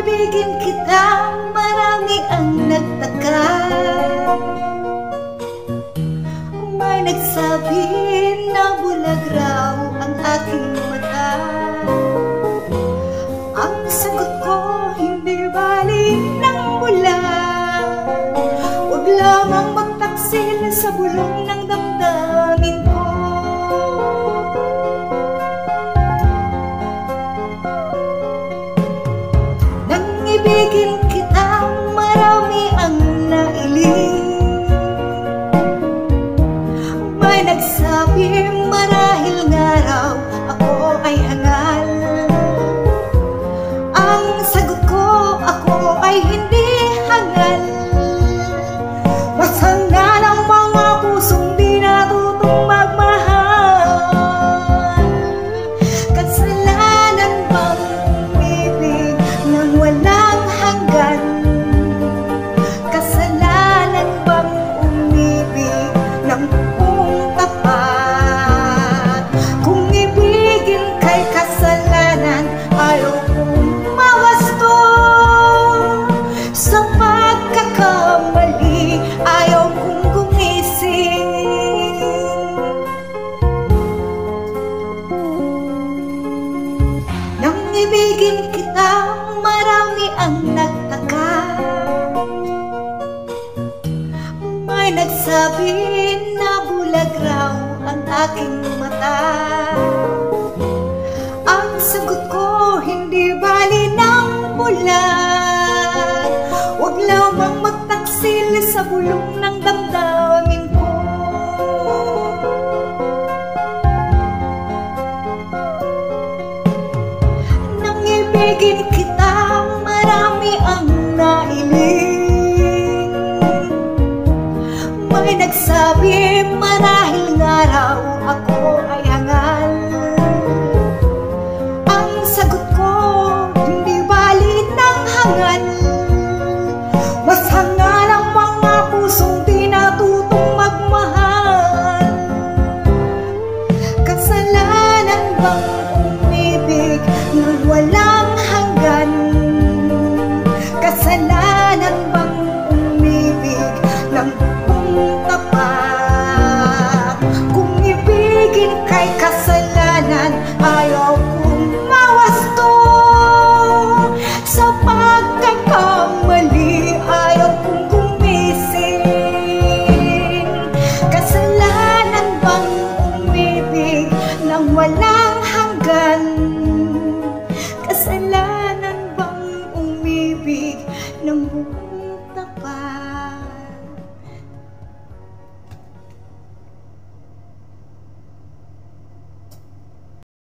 Ibigin kita, marami ang nagtaka. May nagsabi na bulag raw ang aking mata. Ang sagot ko, hindi bali ng bulag. Huwag lamang magtaksil sa bulong ng damdamin ko. Ibigin kita, marami ang nailing. May nagsabi marahil nga raw ako ay hangal. Ang sagot ko, ako ay hindi hangal. Masanggal ang mga pusong di natutong magmahal. Kasalanan bang umibig nang walang hanggan? Kasalanan bang umibig ng buong tapat? Kung ibigin kay kasalanan, ayaw kong mawasto. Sa pagkakamali, ayaw kong gumising. Nang ibigin kita, marami ang nagtaka. May nagsabi na bulag raw ang aking mata. Ang sagot ko, hindi bali ng bulag. Huwag lamang magtaksil sa bulong ng damdamin ko. Nang ibigin kita, marami ang nailing. May nagsabi marahil nga raw ako ay hangal. Ang sagot ko, hindi bali ng hangal. Mas hangal ang mga pusong di natutong magmahal. Kasalanan bang umibig nang walang hanggan? Kasalanan bang umibig ng buong tapat? Kung ibigin kay kasalanan, ayaw kong mawasto. Sa pagkakamali, ayaw kong gumising. Kasalanan bang umibig nang walang hanggan? Kasalanan bang umibig ng buong